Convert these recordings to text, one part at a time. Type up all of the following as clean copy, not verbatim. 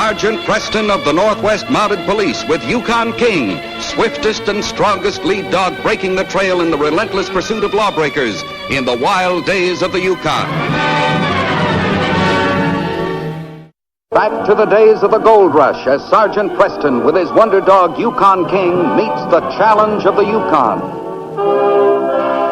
Sergeant Preston of the Northwest Mounted Police with Yukon King, swiftest and strongest lead dog breaking the trail in the relentless pursuit of lawbreakers in the wild days of the Yukon. Back to the days of the gold rush as Sergeant Preston with his wonder dog Yukon King meets the challenge of the Yukon.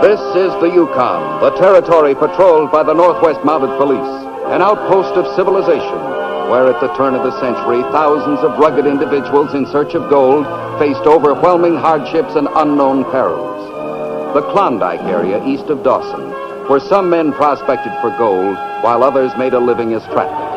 This is the Yukon, the territory patrolled by the Northwest Mounted Police, an outpost of civilization where at the turn of the century, thousands of rugged individuals in search of gold faced overwhelming hardships and unknown perils. The Klondike area east of Dawson, where some men prospected for gold while others made a living as trappers.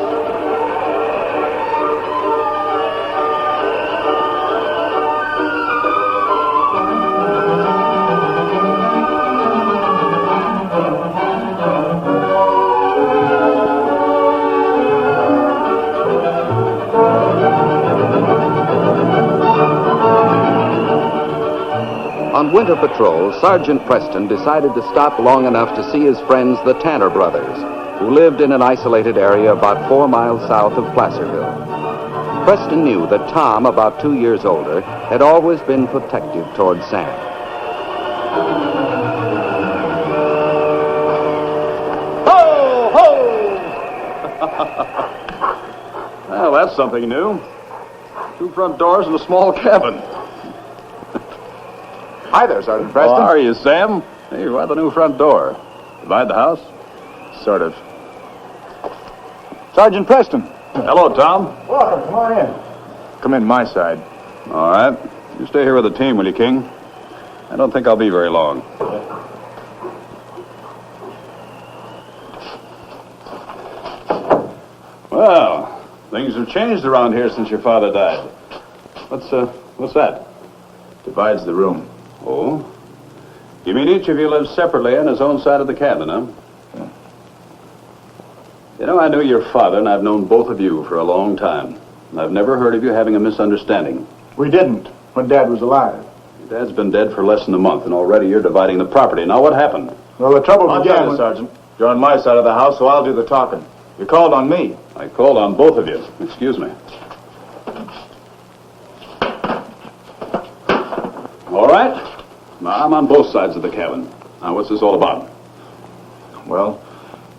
On winter patrol, Sergeant Preston decided to stop long enough to see his friends, the Tanner brothers, who lived in an isolated area about 4 miles south of Placerville. Preston knew that Tom, about 2 years older, had always been protective toward Sam. Ho, ho! Well, that's something new. 2 front doors and a small cabin. Hi there, Sergeant Preston. How are you, Sam? Hey, why the new front door? Divide the house? Sort of. Sergeant Preston. Hello, Tom. Welcome. Come on in. Come in my side. All right. You stay here with the team, will you, King? I don't think I'll be very long. Well, things have changed around here since your father died. What's that? Divides the room. Oh? You mean each of you lives separately on his own side of the cabin, huh? Yeah. You know, I knew your father, and I've known both of you for a long time. And I've never heard of you having a misunderstanding. We didn't when Dad was alive. Your dad's been dead for less than a month, and already you're dividing the property. Now, what happened? Well, the trouble began when... Sergeant. You're on my side of the house, so I'll do the talking. You called on me. I called on both of you. Excuse me. All right. Now, I'm on both sides of the cabin. Now, what's this all about? Well,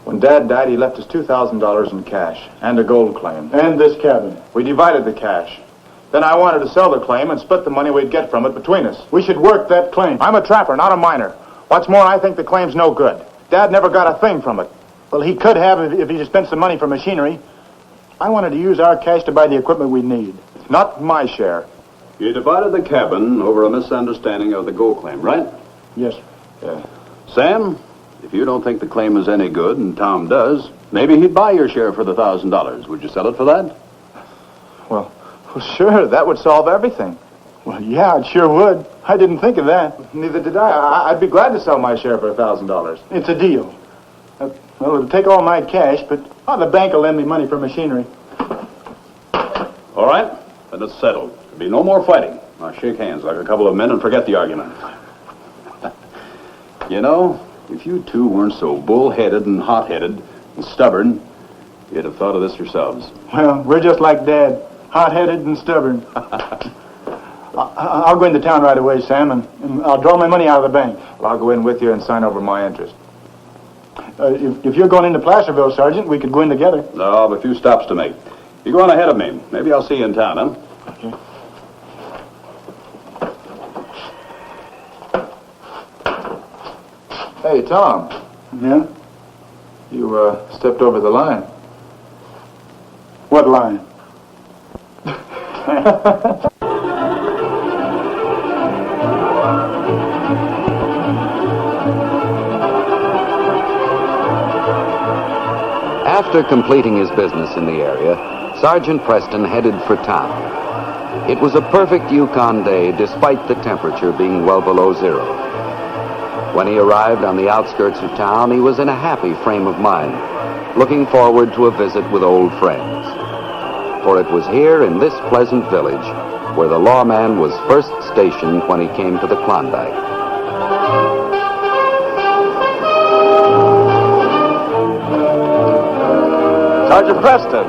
when Dad died, he left us $2,000 in cash and a gold claim. And this cabin. We divided the cash. Then I wanted to sell the claim and split the money we'd get from it between us. We should work that claim. I'm a trapper, not a miner. What's more, I think the claim's no good. Dad never got a thing from it. Well, he could have if he'd spent some money for machinery. I wanted to use our cash to buy the equipment we need. Not my share. You divided the cabin over a misunderstanding of the gold claim, right? Yes. Sam, if you don't think the claim is any good, and Tom does, maybe he'd buy your share for the $1,000. Would you sell it for that? Well, sure. That would solve everything. Well, yeah, it sure would. I didn't think of that. Neither did I. I'd be glad to sell my share for $1,000. It's a deal. Well, it'll take all my cash, but the bank will lend me money for machinery. All right, then it's settled. There'll be no more fighting. Now shake hands like a couple of men and forget the argument. You know, if you two weren't so bull-headed and hot-headed and stubborn, you'd have thought of this yourselves. Well, we're just like Dad, hot-headed and stubborn. I'll go into town right away, Sam, and I'll draw my money out of the bank. Well, I'll go in with you and sign over my interest. If you're going into Placerville, Sergeant, we could go in together. No, I've a few stops to make. You go on ahead of me. Maybe I'll see you in town, huh? Okay. Hey, Tom. Yeah? You, stepped over the line. What line? After completing his business in the area, Sergeant Preston headed for town. It was a perfect Yukon day, despite the temperature being well below zero. When he arrived on the outskirts of town, he was in a happy frame of mind, looking forward to a visit with old friends. For it was here in this pleasant village where the lawman was first stationed when he came to the Klondike. Sergeant Preston.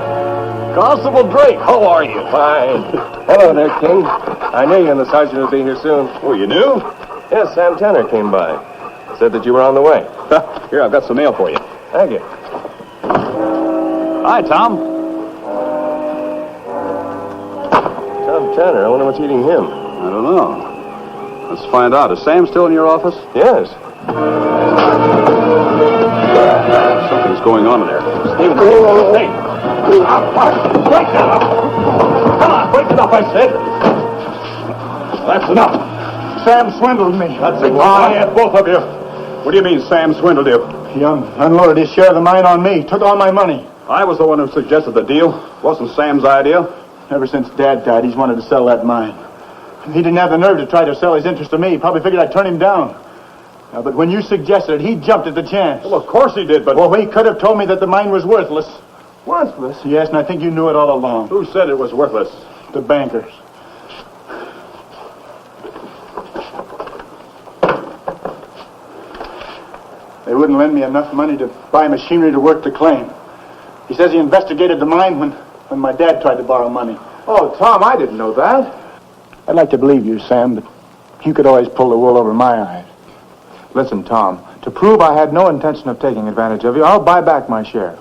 Constable Drake, how are you? Fine. Hello there, King. I knew you and the sergeant would be here soon. Oh, you knew? Yes, Sam Tanner came by. Said that you were on the way. Here, I've got some mail for you. Thank you. Hi, Tom. Tom Tanner, I wonder what's eating him. I don't know. Let's find out. Is Sam still in your office? Yes. Something's going on in there. Hey. Break that up. Come on, break it up, I said. That's enough. Sam swindled me. That's a lie, both of you. What do you mean Sam swindled you? He unloaded his share of the mine on me, took all my money. I was the one who suggested the deal. Wasn't Sam's idea. Ever since Dad died, he's wanted to sell that mine. He didn't have the nerve to try to sell his interest to me. He probably figured I'd turn him down. But when you suggested it, he jumped at the chance. Well, of course he did, but... Well, he could have told me that the mine was worthless. Worthless? Yes, and I think you knew it all along. Who said it was worthless? The bankers. They wouldn't lend me enough money to buy machinery to work the claim. He says he investigated the mine when my dad tried to borrow money. Oh, Tom, I didn't know that. I'd like to believe you, Sam, but you could always pull the wool over my eyes. Listen, Tom, to prove I had no intention of taking advantage of you, I'll buy back my share.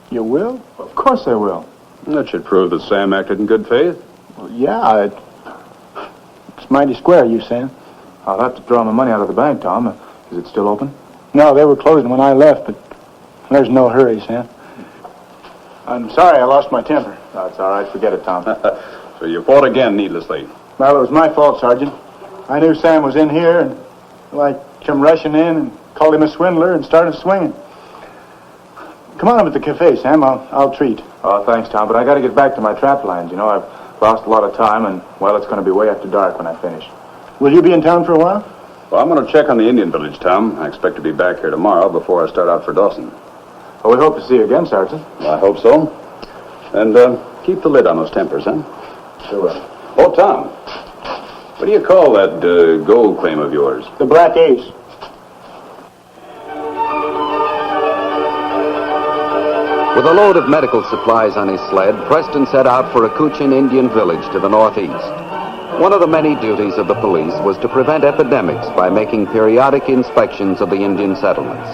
You will? Of course I will. That should prove that Sam acted in good faith. Well, yeah, it's mighty square, you, Sam. I'll have to draw my money out of the bank, Tom. Is it still open? No, they were closing when I left, but there's no hurry, Sam. I'm sorry I lost my temper. No, it's all right. Forget it, Tom. So you fought again needlessly. Well, it was my fault, Sergeant. I knew Sam was in here, and I come rushing in and called him a swindler and started swinging. Come on up at the cafe, Sam. I'll treat. Oh, thanks, Tom, but I got to get back to my trap lines. You know, I've lost a lot of time, and, well, it's going to be way after dark when I finish. Will you be in town for a while? Well, I'm going to check on the Indian village, Tom. I expect to be back here tomorrow before I start out for Dawson. Well, we hope to see you again, Sergeant. Well, I hope so. And keep the lid on those tempers, huh? Sure will. Oh, Tom, what do you call that gold claim of yours? The Black Ace. With a load of medical supplies on his sled, Preston set out for a Cochin Indian village to the northeast. One of the many duties of the police was to prevent epidemics by making periodic inspections of the Indian settlements.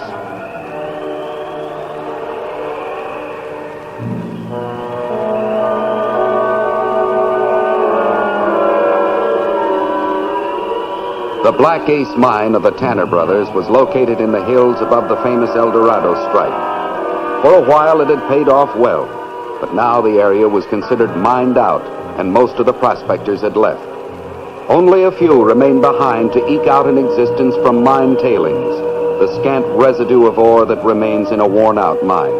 The Black Ace mine of the Tanner brothers was located in the hills above the famous El Dorado strike. For a while it had paid off well, but now the area was considered mined out and most of the prospectors had left. Only a few remained behind to eke out an existence from mine tailings, the scant residue of ore that remains in a worn-out mine.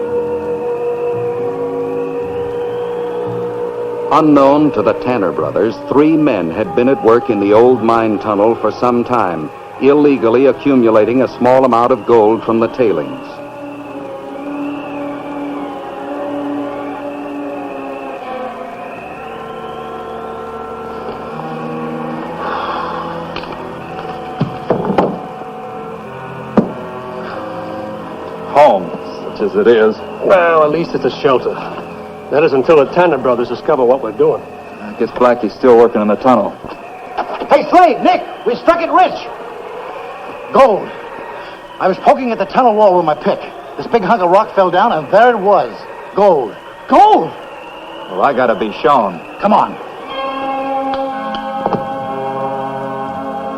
Unknown to the Tanner brothers, 3 men had been at work in the old mine tunnel for some time, illegally accumulating a small amount of gold from the tailings. Home, such as it is. Well, at least it's a shelter. That is until the Tanner brothers discover what we're doing. I guess Blackie's still working in the tunnel. Hey, Slade, Nick, we struck it rich. Gold. I was poking at the tunnel wall with my pick. This big hunk of rock fell down, and there it was. Gold. Gold! Well, I gotta be shown. Come on.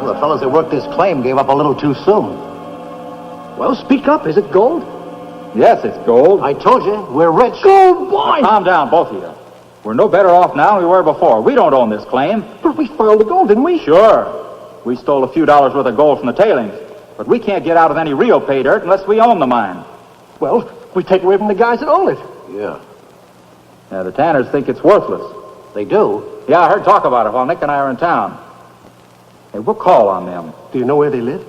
Well, the fellows that worked this claim gave up a little too soon. Well, speak up. Is it gold? Yes, it's gold. I told you, we're rich. Gold, boy! Calm down, both of you. We're no better off now than we were before. We don't own this claim. But we found the gold, didn't we? Sure. We stole a few dollars worth of gold from the tailings. But we can't get out of any real pay dirt unless we own the mine. Well, we take away from the guys that own it. Yeah. Yeah, the Tanners think it's worthless. They do? Yeah, I heard talk about it while Nick and I are in town. Hey, we'll call on them. Do you know where they live?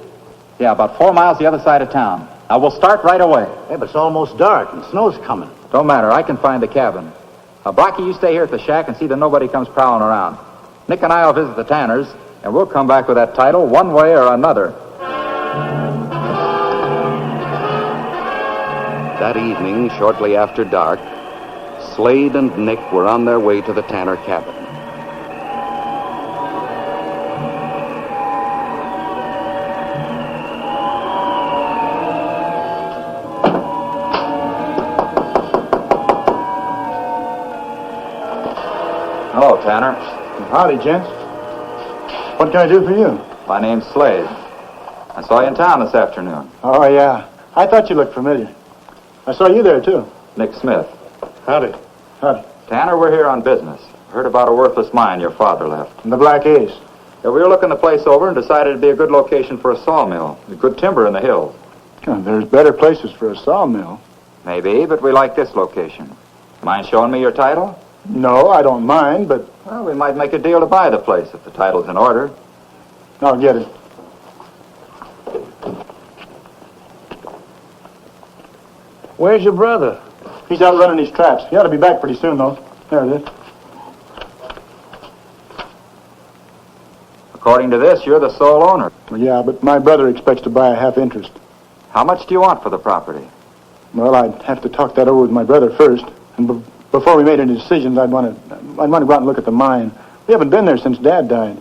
Yeah, about 4 miles the other side of town. Now, we'll start right away. Hey, but it's almost dark, and snow's coming. Don't matter. I can find the cabin. Now, Blackie, you stay here at the shack and see that nobody comes prowling around. Nick and I will visit the Tanners, and we'll come back with that title one way or another. That evening, shortly after dark, Slade and Nick were on their way to the Tanner cabin. Hello, Tanner. Howdy, gents. What can I do for you? My name's Slade. I saw you in town this afternoon. Oh, yeah. I thought you looked familiar. I saw you there, too. Nick Smith. Howdy. Howdy. Tanner, we're here on business. Heard about a worthless mine your father left. And the Black Ace. Yeah, we were looking the place over and decided it'd be a good location for a sawmill. There's good timber in the hills. Oh, there's better places for a sawmill. Maybe, but we like this location. Mind showing me your title? No, I don't mind, but Well, we might make a deal to buy the place if the title's in order. I'll get it. Where's your brother? He's out running his traps. He ought to be back pretty soon, though. There it is. According to this, you're the sole owner. Well, yeah, but my brother expects to buy a half interest. How much do you want for the property? Well, I'd have to talk that over with my brother first. And before we made any decisions, I'd want to go out and look at the mine. We haven't been there since Dad died.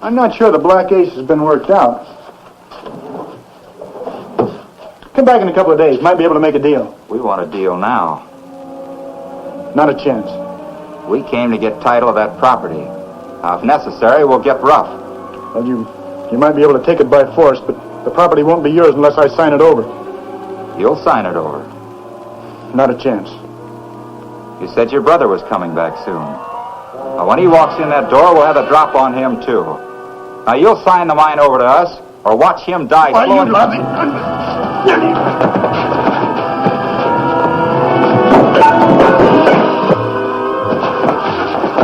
I'm not sure the Black Ace has been worked out. Come back in a couple of days. Might be able to make a deal. We want a deal now. Not a chance. We came to get title of that property. Now, if necessary, we'll get rough. Well, you might be able to take it by force, but the property won't be yours unless I sign it over. You'll sign it over. Not a chance. You said your brother was coming back soon. Now, when he walks in that door, we'll have a drop on him, too. Now, you'll sign the mine over to us, or watch him die. Why, you loving?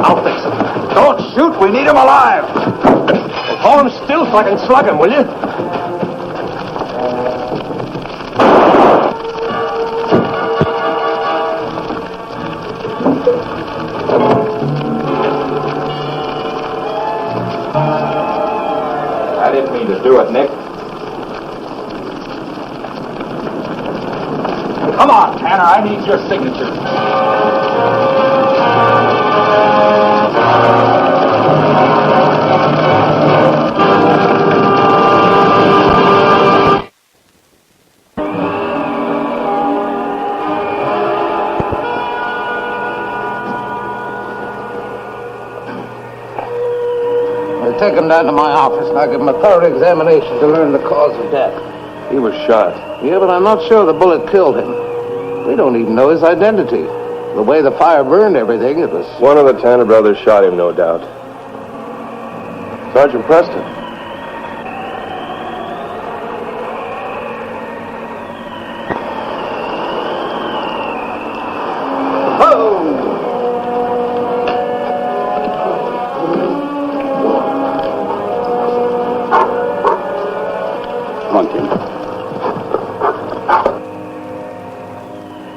I'll fix him. Don't shoot! We need him alive! Well, hold him still so I can slug him, will you? I didn't mean to do it, Nick. Come on, Tanner. I need your signature. Take him down to my office and I'll give him a thorough examination to learn the cause of death. He was shot. Yeah, but I'm not sure the bullet killed him. We don't even know his identity. The way the fire burned everything, it was... One of the Tanner brothers shot him, no doubt. Sergeant Preston.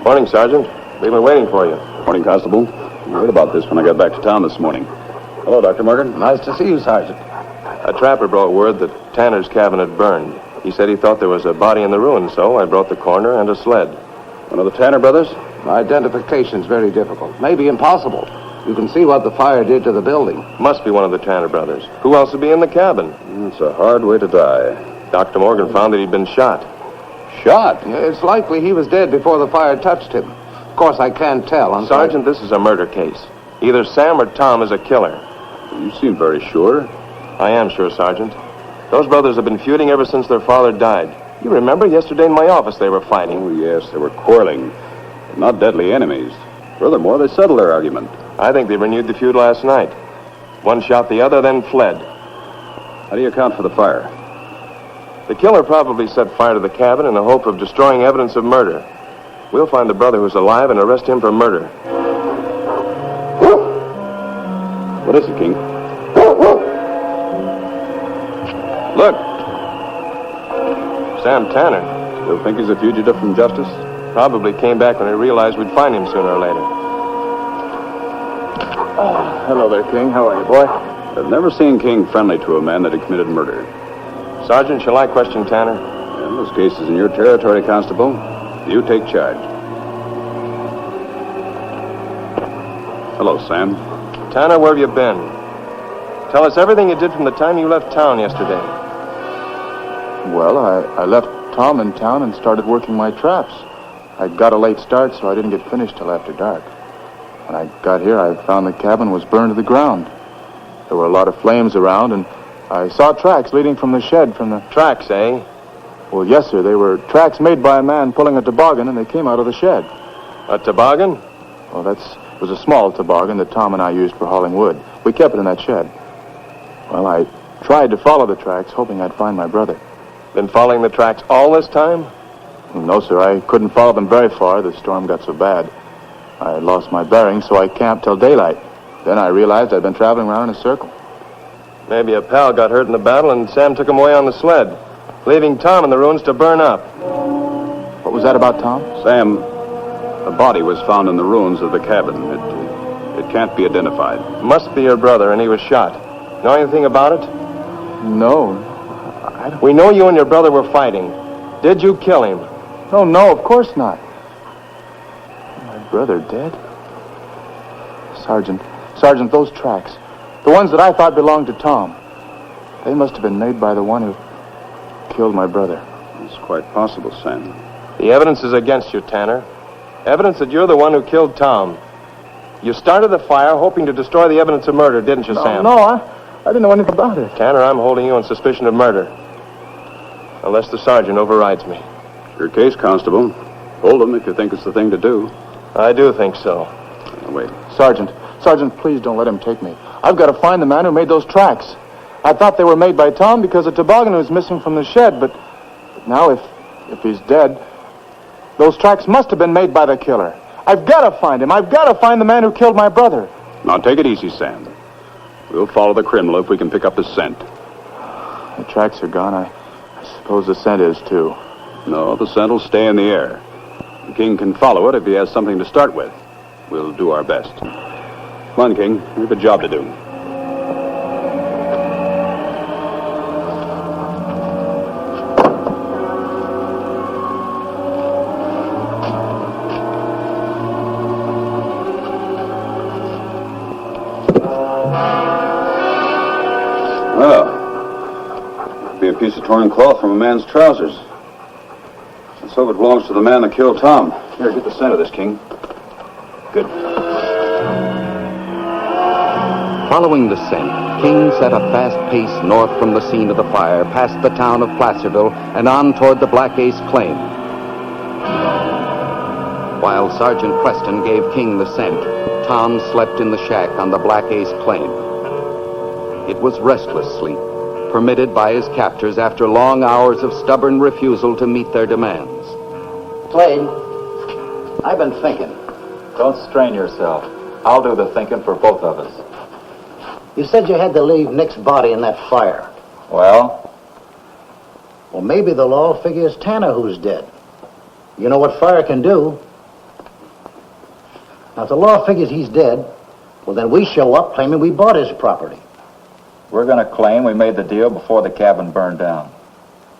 Morning, Sergeant. We've been waiting for you. Morning, Constable. You heard about this when I got back to town this morning. Hello, Dr. Morgan. Nice to see you, Sergeant. A trapper brought word that Tanner's cabin had burned. He said he thought there was a body in the ruins, so I brought the coroner and a sled. One of the Tanner brothers? Identification's very difficult. Maybe impossible. You can see what the fire did to the building. Must be one of the Tanner brothers. Who else would be in the cabin? It's a hard way to die. Dr. Morgan found that he'd been shot. Shot? Yeah, it's likely he was dead before the fire touched him. Of course, I can't tell. Sergeant, this is a murder case. Either Sam or Tom is a killer. You seem very sure. I am sure, Sergeant. Those brothers have been feuding ever since their father died. You remember, yesterday in my office they were fighting. Oh, yes, they were quarreling. But not deadly enemies. Furthermore, they settled their argument. I think they renewed the feud last night. One shot the other, then fled. How do you account for the fire? The killer probably set fire to the cabin in the hope of destroying evidence of murder. We'll find the brother who's alive and arrest him for murder. What is it, King? Look! Sam Tanner. Still think he's a fugitive from justice? Probably came back when he realized we'd find him sooner or later. Hello there, King. How are you, boy? I've never seen King friendly to a man that had committed murder. Sergeant, shall I question Tanner? And this case is in your territory, Constable. You take charge. Hello, Sam. Tanner, where have you been? Tell us everything you did from the time you left town yesterday. Well, I left Tom in town and started working my traps. I got a late start, so I didn't get finished till after dark. When I got here, I found the cabin was burned to the ground. There were a lot of flames around, and I saw tracks leading from the shed from the... Tracks, eh? Well, yes, sir. They were tracks made by a man pulling a toboggan, and they came out of the shed. A toboggan? Well, it was a small toboggan that Tom and I used for hauling wood. We kept it in that shed. Well, I tried to follow the tracks, hoping I'd find my brother. Been following the tracks all this time? No, sir. I couldn't follow them very far. The storm got so bad. I lost my bearings, so I camped till daylight. Then I realized I'd been traveling around in a circle. Maybe a pal got hurt in the battle and Sam took him away on the sled, leaving Tom in the ruins to burn up. What was that about, Tom? Sam, a body was found in the ruins of the cabin. It can't be identified. Must be your brother, and he was shot. Know anything about it? No. I don't... We know you and your brother were fighting. Did you kill him? No, of course not. My brother dead? Sergeant, those tracks, the ones that I thought belonged to Tom, they must have been made by the one who killed my brother. It's quite possible, Sam. The evidence is against you, Tanner. Evidence that you're the one who killed Tom. You started the fire hoping to destroy the evidence of murder, didn't you, Sam? No, I didn't know anything about it. Tanner, I'm holding you on suspicion of murder. Unless the sergeant overrides me. Your case, Constable. Hold him if you think it's the thing to do. I do think so. Wait. Sergeant, please don't let him take me. I've got to find the man who made those tracks. I thought they were made by Tom because a toboggan was missing from the shed, but now if he's dead, those tracks must have been made by the killer. I've got to find him. I've got to find the man who killed my brother. Now, take it easy, Sam. We'll follow the criminal if we can pick up the scent. The tracks are gone. I suppose the scent is, too. No, the scent will stay in the air. The King can follow it if he has something to start with. We'll do our best. Come on, King. We have a job to do. Well, be a piece of torn cloth from a man's trousers. Let's hope it belongs to the man that killed Tom. Here, get the scent of this, King. Good. Following the scent, King set a fast pace north from the scene of the fire, past the town of Placerville, and on toward the Black Ace Claim. While Sergeant Preston gave King the scent, Tom slept in the shack on the Black Ace Claim. It was restless sleep, permitted by his captors after long hours of stubborn refusal to meet their demands. Slade, I've been thinking. Don't strain yourself. I'll do the thinking for both of us. You said you had to leave Nick's body in that fire. Well, Maybe the law figures Tanner who's dead. You know what fire can do. Now, if the law figures he's dead, well, then we show up claiming we bought his property. we're going to claim we made the deal before the cabin burned down.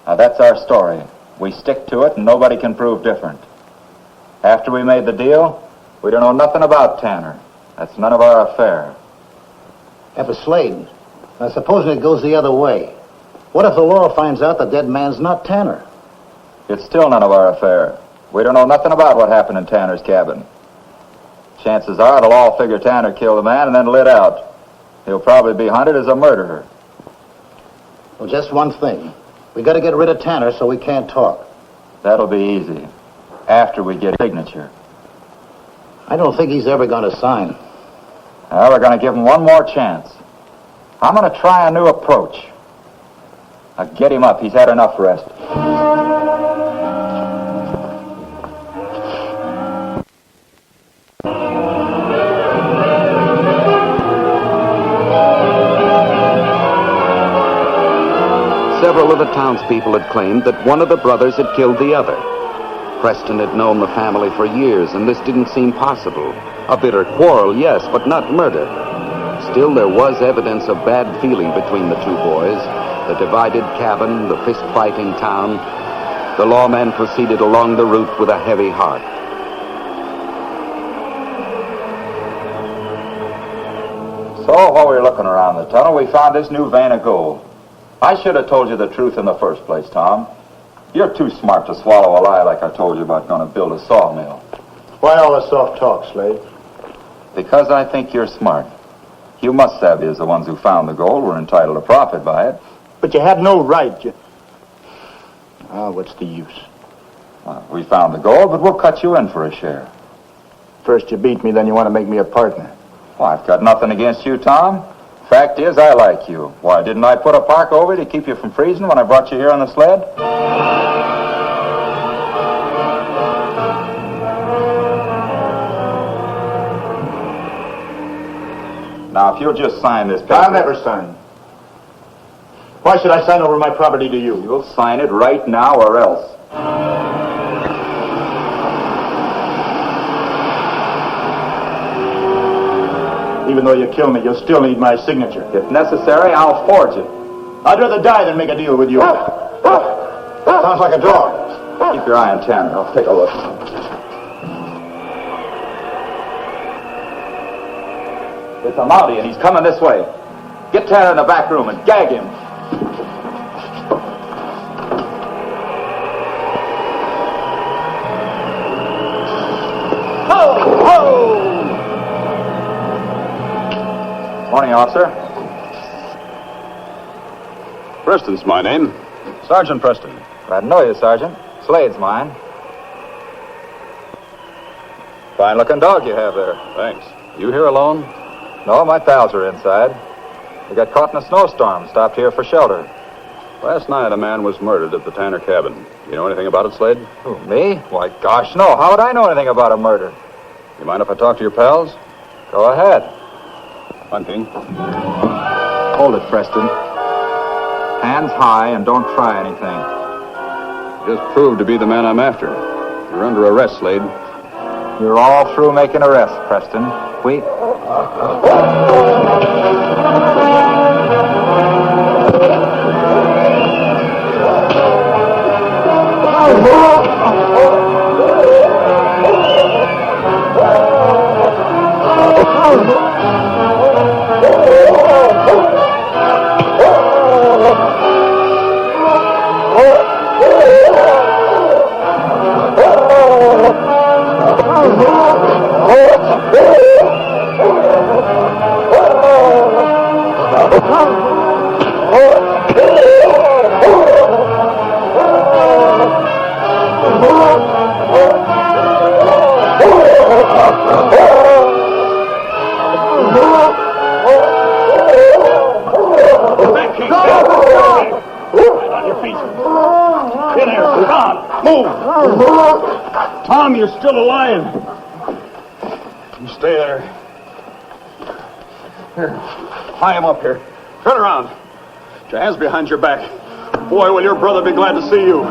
Now, that's our story. We stick to it, and nobody can prove different. After we made the deal, we don't know nothing about Tanner. That's none of our affair. Yeah, but Slade, now supposing it goes the other way, what if the law finds out the dead man's not Tanner? It's still none of our affair. We don't know nothing about what happened in Tanner's cabin. Chances are they'll all figure Tanner killed the man and then lit out. He'll probably be hunted as a murderer. Well, just one thing. We got to get rid of Tanner so we can't talk. That'll be easy. After we get a signature. I don't think he's ever going to sign. Well, we're going to give him one more chance. I'm going to try a new approach. Now, get him up. He's had enough rest. Several of the townspeople had claimed that one of the brothers had killed the other. Preston had known the family for years, and this didn't seem possible. A bitter quarrel, yes, but not murder. Still, there was evidence of bad feeling between the two boys. The divided cabin, the fist fight in town. The lawman proceeded along the route with a heavy heart. So, while we were looking around the tunnel, we found this new vein of gold. I should have told you the truth in the first place, Tom. You're too smart to swallow a lie like I told you about going to build a sawmill. Why all the soft talk, Slade? Because I think you're smart. You must savvy as the ones who found the gold were entitled to profit by it. But you had no right. What's the use? We found the gold, but we'll cut you in for a share. First you beat me, then you want to make me a partner. Well, I've got nothing against you, Tom. Fact is, I like you. Why, didn't I put a park over you to keep you from freezing when I brought you here on the sled? Now, if you'll just sign this paper... I'll never sign. Why should I sign over my property to you? You'll sign it right now or else. Even though you kill me, you'll still need my signature. If necessary, I'll forge it. I'd rather die than make a deal with you. Sounds like a dog. Keep your eye on Tanner. I'll take a look. It's a Mountie, and he's coming this way. Get Tanner in the back room and gag him. Ho! Ho! Morning, officer. Preston's my name. Sergeant Preston. Glad to know you, Sergeant. Slade's mine. Fine-looking dog you have there. Thanks. You here alone? No, my pals are inside. We got caught in a snowstorm, stopped here for shelter. Last night, a man was murdered at the Tanner cabin. You know anything about it, Slade? Who, me? Why, gosh, no. How would I know anything about a murder? You mind if I talk to your pals? Go ahead. On, King. Hold it, Preston. Hands high and don't try anything. Just proved to be the man I'm after. You're under arrest, Slade. You're all through making arrests, Preston. We... Tom, you're still alive. You stay there. Here, tie him up here. Turn around. Put your hands behind your back. Boy, will your brother be glad to see you.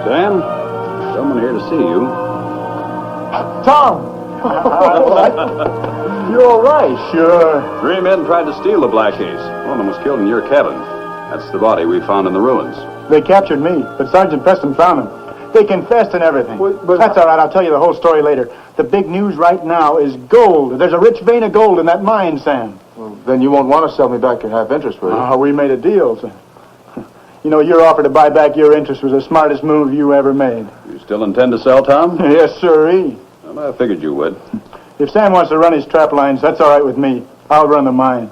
Sam, someone here to see you. Tom! You're all right. Sure. 3 men tried to steal the black ace. One of them was killed in your cabin. That's the body we found in the ruins. They captured me, but Sergeant Preston found them. They confessed and everything. But that's all right. I'll tell you the whole story later. The big news right now is gold. There's a rich vein of gold in that mine, Sam. Well, then you won't want to sell me back your half interest, will you? Oh, we made a deal. So. You know, your offer to buy back your interest was the smartest move you ever made. You still intend to sell, Tom? Yes, sirree. Well, I figured you would. If Sam wants to run his trap lines, that's all right with me. I'll run the mine.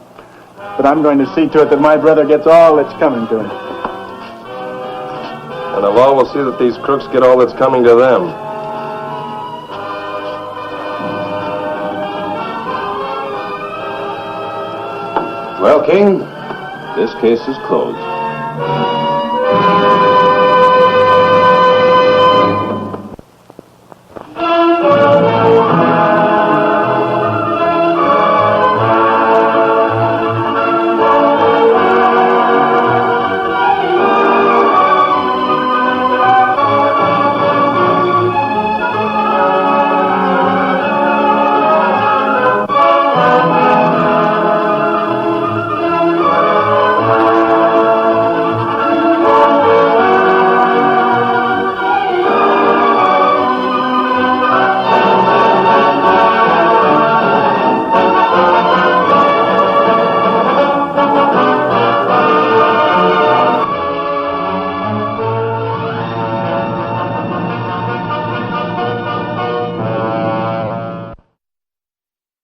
But I'm going to see to it that my brother gets all that's coming to him. And the law will see that these crooks get all that's coming to them. Well, King, this case is closed.